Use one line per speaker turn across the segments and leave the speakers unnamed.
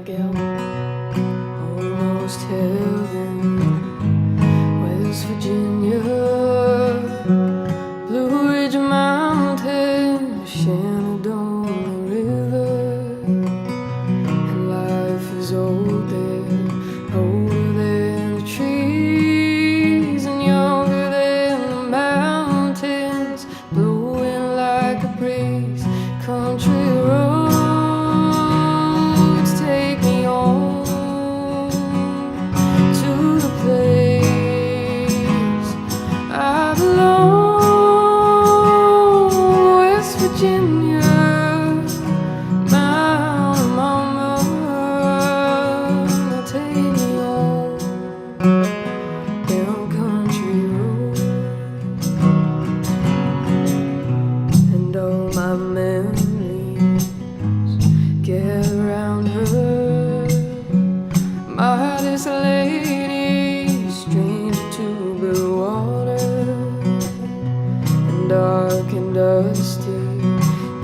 like hell, almost heaven. West Virginia, Blue Ridge Mountain, Shenandoah River, and life is old there, older than the trees and younger than the mountains, blowing like a breeze. Country roads take me home to the place I belong. West Virginia, my mama, take me home down country road, and all my memories gather around her. Modest lady, stranger to blue water, and dark and dusty,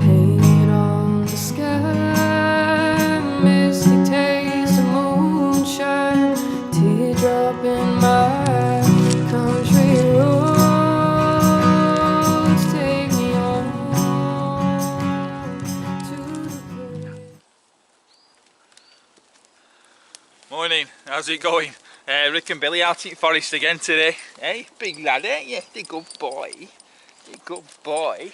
paint on the sky, misty taste of moonshine, teardrop in my eye. Country roads take me home to the place.
Morning, how's it going? Rick and Billy out in forest again today. Hey, big lad, ain't you? The good boy. The good boy.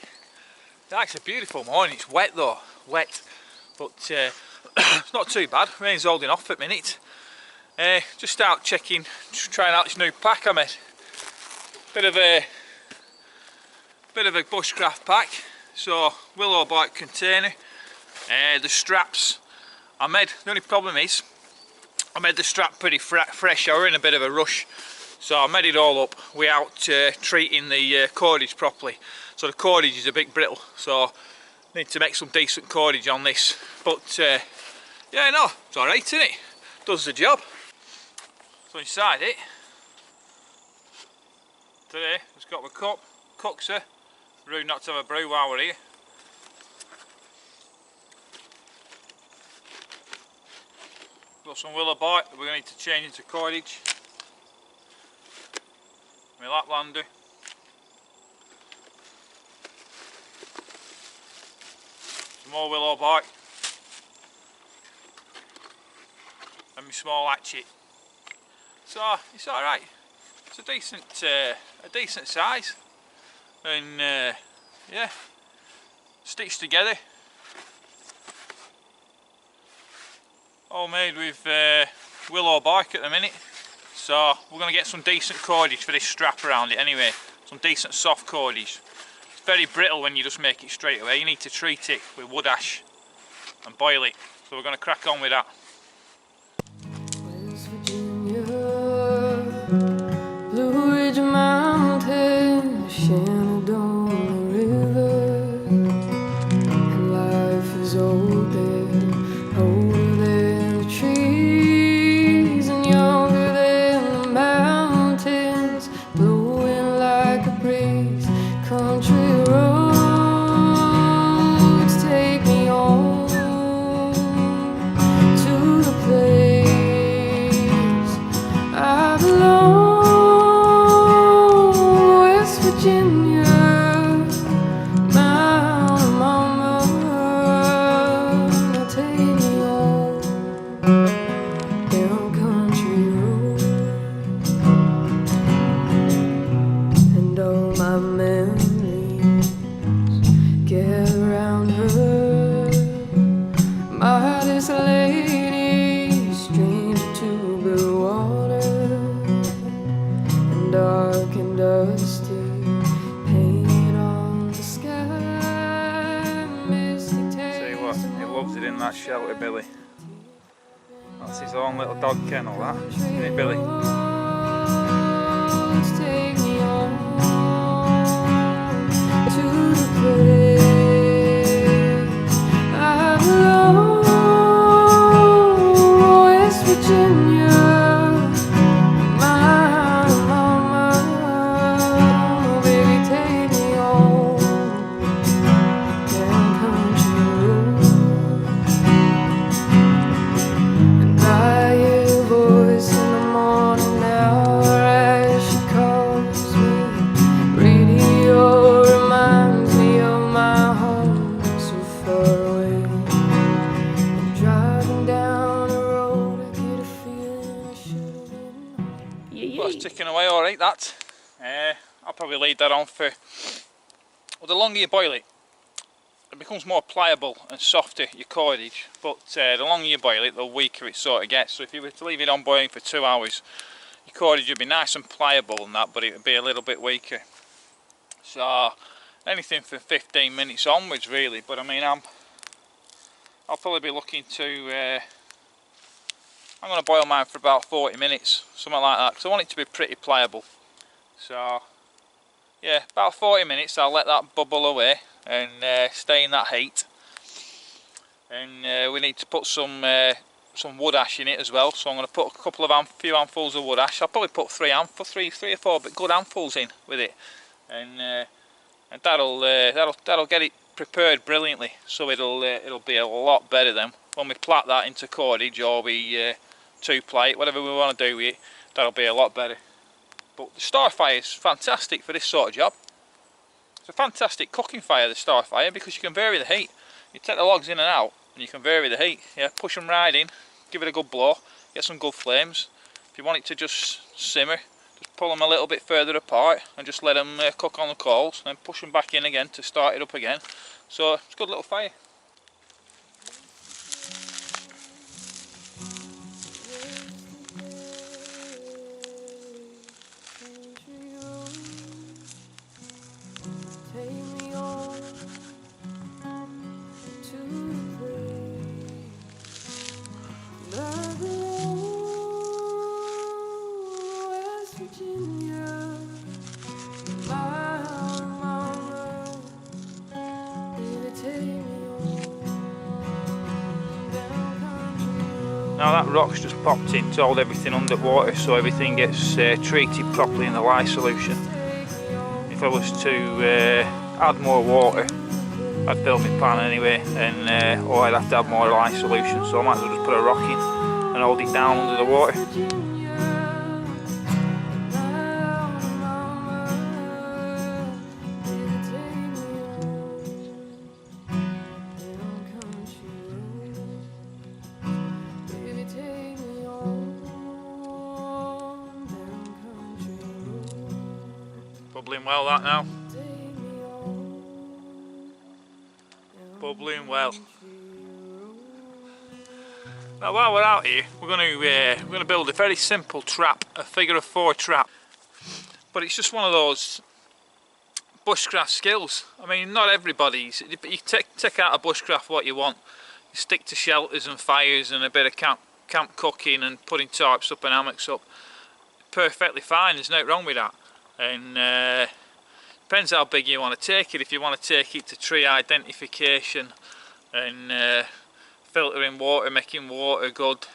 It's a beautiful morning. It's wet though, wet, but it's not too bad. Rain's holding off at the minute. Just out checking, trying out this new pack I made. Bit of a bushcraft pack. So willow bark container. The straps I made. The only problem is I made the strap pretty fresh. I were in a bit of a rush, so I made it all up without treating the cordage properly. So the cordage is a bit brittle, so I need to make some decent cordage on this. But yeah, no, it's alright, isn't it? Does the job. So inside it today, it's got the cup, cookser. Rude not to have a brew while we're here. Got some willow bark that we're going to need to change into cordage. My Laplander. Some more willow bark. And my small hatchet. So it's alright. It's a decent size. And yeah, stitched together. All made with willow bark at the minute, so we're going to get some decent cordage for this strap around it anyway, some decent soft cordage. It's very brittle when you just make it straight away. You need to treat it with wood ash and boil it, so we're going to crack on with that.
West Virginia, Blue Ridge Mountain, Shenandoah River, and life is old there, older than the trees and younger than the mountains, blowing like a breeze. Country roads take me home to the place I belong. West Virginia, my mama, take me home down country road, and all my memories gather around her. Modest lady, stranger to blue water, and dark and dusty, paint on the sky, misty taste.
Tell you what, he loves it in that shelter, Billy. That's his own little dog kennel, that, isn't it, Billy?
Roads take me home to the place I belong. West Virginia, my mama, baby, take me home down country road.
ticking away alright, that. I'll probably leave that on for, well, the longer you boil it, it becomes more pliable and softer, your cordage, but the longer you boil it, the weaker it sort of gets. So if you were to leave it on boiling for 2 hours, your cordage would be nice and pliable and that, but it would be a little bit weaker. So anything from 15 minutes onwards really, but I mean I'll probably be looking to, I'm going to boil mine for about 40 minutes, something like that, because I want it to be pretty pliable. So yeah, about 40 minutes I'll let that bubble away and stay in that heat. And we need to put some wood ash in it as well, so I'm going to put a few handfuls of wood ash. I'll probably put three or four but good handfuls in with it, and that'll get it prepared brilliantly, so it'll be a lot better then when we plait that into cordage, or we two-ply it, whatever we want to do with it. That'll be a lot better. But the Starfire is fantastic for this sort of job. It's a fantastic cooking fire, the Starfire, because you can vary the heat. You take the logs in and out and you can vary the heat. Yeah, push them right in, give it a good blow, get some good flames. If you want it to just simmer, just pull them a little bit further apart and just let them cook on the coals, and then push them back in again to start it up again. So it's a good little fire. Now that rock's just popped in to hold everything under water, so everything gets treated properly in the lye solution. If I was to add more water, I'd fill my pan anyway, and or I'd have to add more lye solution, so I might as well just put a rock in and hold it down under the water. Bubbling well, that now. Bubbling well. Now while we're out here, we're going to build a very simple trap, a figure of 4 trap. But it's just one of those bushcraft skills. I mean, not everybody's. You take out of bushcraft what you want. You stick to shelters and fires and a bit of camp cooking and putting tarps up and hammocks up. Perfectly fine. There's nothing wrong with that. And depends how big you want to take it. If you want to take it to tree identification and filtering water, making water good,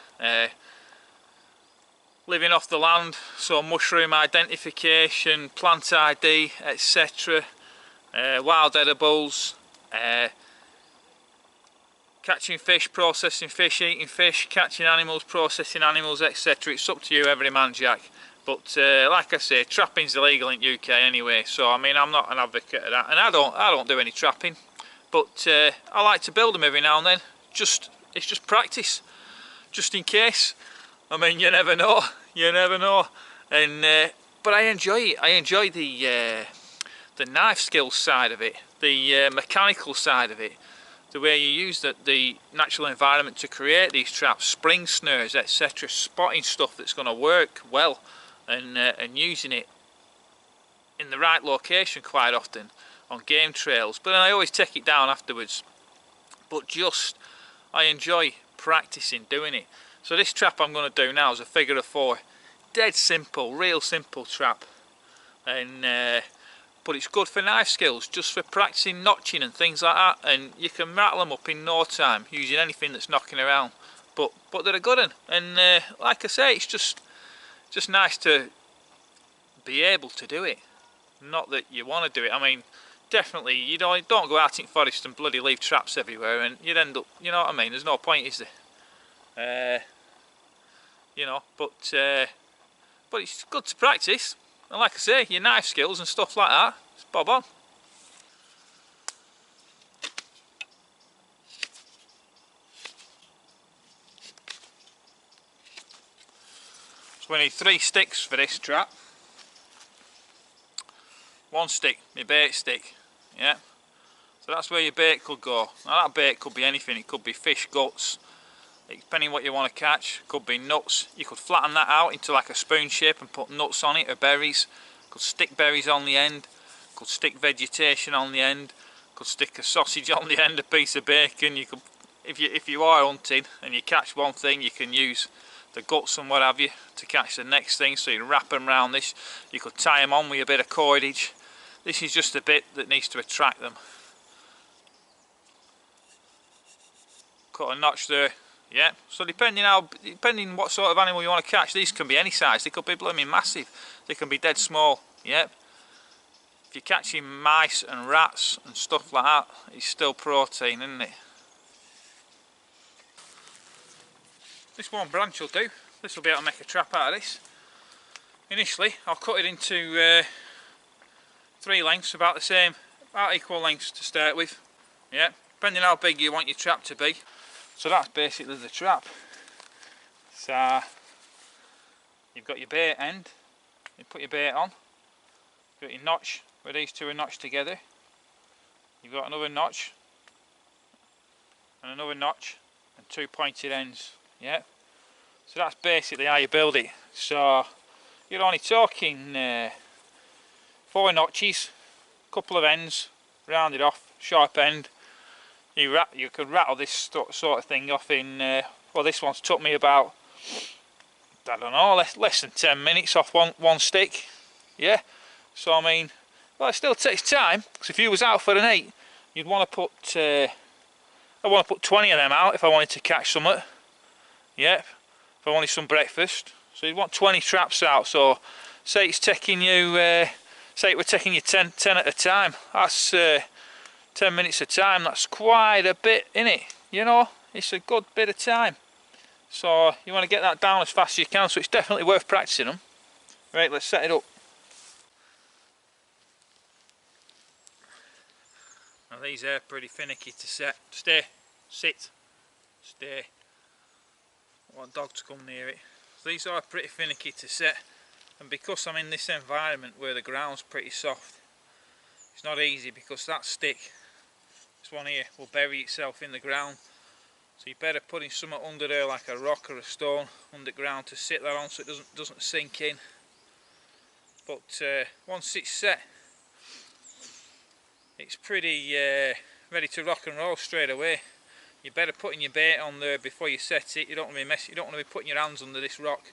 living off the land, so mushroom identification, plant ID, etc., wild edibles, catching fish, processing fish, eating fish, catching animals, processing animals, etc. It's up to you, every man jack. But like I say, trapping's illegal in UK anyway, so I mean I'm not an advocate of that, and I don't do any trapping, but I like to build them every now and then. It's just practice, just in case. I mean, you never know, and but I enjoy it. I enjoy the knife skills side of it, the mechanical side of it, the way you use the natural environment to create these traps, spring snares, etc., spotting stuff that's going to work well. And using it in the right location quite often on game trails, but then I always take it down afterwards. But I enjoy practicing doing it. So this trap I'm going to do now is a figure of 4, dead simple, real simple trap, and but it's good for knife skills, just for practicing notching and things like that, and you can rattle them up in no time using anything that's knocking around. But they're a good one, and like I say, it's just nice to be able to do it. Not that you want to do it. I mean, definitely you don't go out in forest and bloody leave traps everywhere, and you'd end up, you know what I mean, there's no point, is there? You know, but it's good to practice, and like I say, your knife skills and stuff like that, it's bob on. So we need 3 sticks for this trap. one stick, my bait stick, yeah. So that's where your bait could go. Now that bait could be anything, it could be fish guts, depending what you want to catch, could be nuts. You could flatten that out into like a spoon shape and put nuts on it, or berries. Could stick berries on the end, could stick vegetation on the end, could stick a sausage on the end, a piece of bacon. You could, if you are hunting and you catch one thing, you can use the guts and what have you to catch the next thing. So you wrap them around this, you could tie them on with a bit of cordage. This is just a bit that needs to attract them. Cut a notch there, yeah. So depending what sort of animal you want to catch, these can be any size. They could be blooming massive, they can be dead small, yeah. If you're catching mice and rats and stuff like that, it's still protein, isn't it? This one branch will do. This will be able to make a trap out of this. Initially, I'll cut it into 3 lengths, about equal lengths to start with. Yeah, depending how big you want your trap to be. So that's basically the trap. So you've got your bait end. You put your bait on. You've got your notch where these two are notched together. You've got another notch and another notch and 2 pointed ends. Yeah, so that's basically how you build it. So you're only talking 4 notches, couple of ends, rounded off, sharp end. You could rattle this sort of thing off in, well, this one's took me about, I don't know, less than 10 minutes off one stick. Yeah, so I mean, well, it still takes time, because if you was out for an 8, you'd want to put, I want to put 20 of them out if I wanted to catch something. Yep, if I wanted some breakfast. So you'd want 20 traps out. So say it's taking you, say it were taking you 10 at a time. That's 10 minutes a time. That's quite a bit, innit? You know, it's a good bit of time. So you want to get that down as fast as you can. So it's definitely worth practicing them. Right, let's set it up. Now these are pretty finicky to set. Stay, sit, stay. I want a dog to come near it. So these are pretty finicky to set, and because I'm in this environment where the ground's pretty soft, it's not easy, because that stick, this one here, will bury itself in the ground. So you're better putting something under there, like a rock or a stone underground, to sit that on so it doesn't sink in. But once it's set, it's pretty ready to rock and roll straight away. You're better putting your bait on there before you set it. You don't want to be messy. You don't want to be putting your hands under this rock.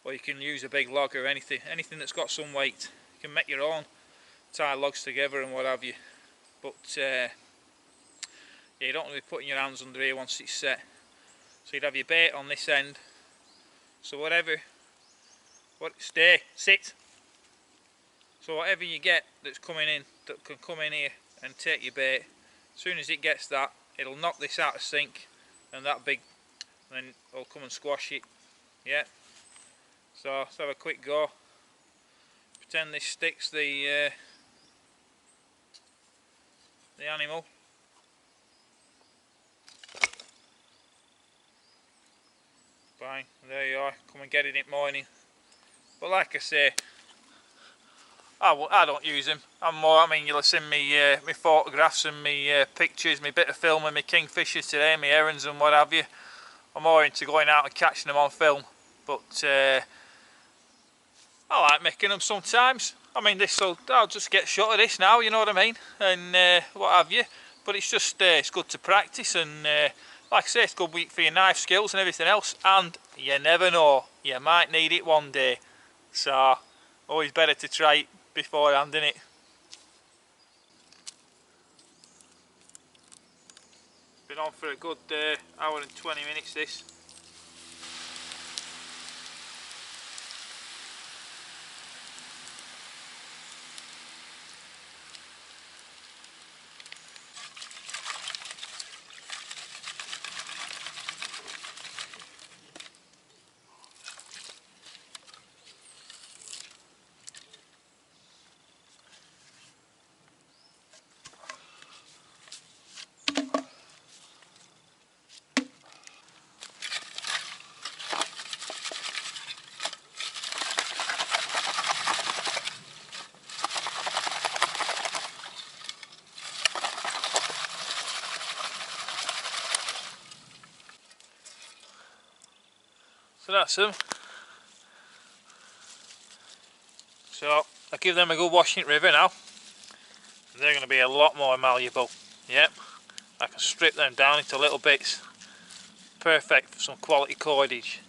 Or you can use a big log or anything that's got some weight. You can make your own, tie logs together and what have you. But yeah, you don't want to be putting your hands under here once it's set. So you'd have your bait on this end. So stay, sit. So whatever you get that's coming in, that can come in here and take your bait, as soon as it gets that, it'll knock this out of sync, and that big, then it'll come and squash it. Yeah. So let's have a quick go. Pretend this sticks the animal. Fine, there you are. Come and get it in the morning. But like I say, I don't use them. I mean, you'll have seen me photographs and me pictures, me bit of film of me kingfishers today, me herons and what have you. I'm more into going out and catching them on film. But I like making them sometimes. I mean, I'll just get shot of this now, you know what I mean, and what have you. But it's just it's good to practice, and like I say, it's good for your knife skills and everything else. And you never know, you might need it one day. So always better to try it beforehand, innit? Been on for a good hour and 20 minutes this. So that's them. So I give them a good washing river now. They're going to be a lot more malleable. Yep, I can strip them down into little bits. Perfect for some quality cordage.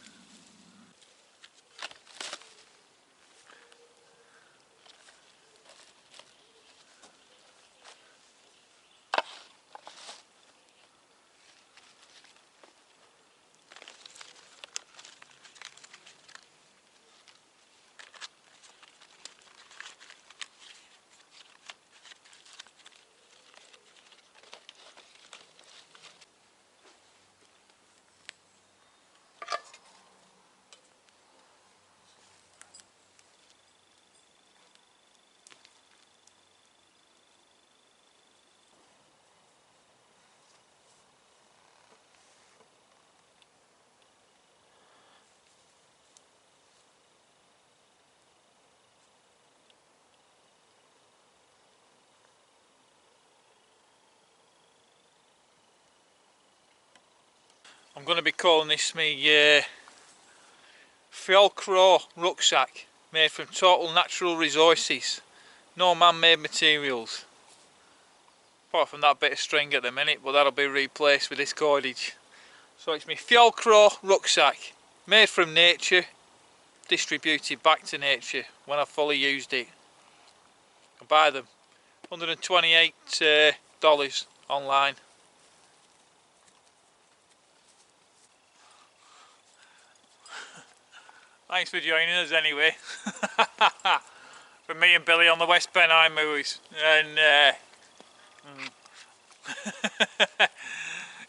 I'm going to be calling this me Fjallcrow Rucksack, made from total natural resources, no man-made materials. Apart from that bit of string at the minute, but that'll be replaced with this cordage. So it's my Fjallcrow Rucksack, made from nature, distributed back to nature when I've fully used it. I buy them $128 online. Thanks for joining us anyway. From me and Billy on the West Pennine movies. And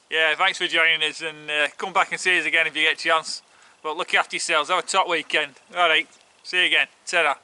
yeah, thanks for joining us, and come back and see us again if you get a chance. But look after yourselves, have a top weekend. Alright, see you again. Ta-ra.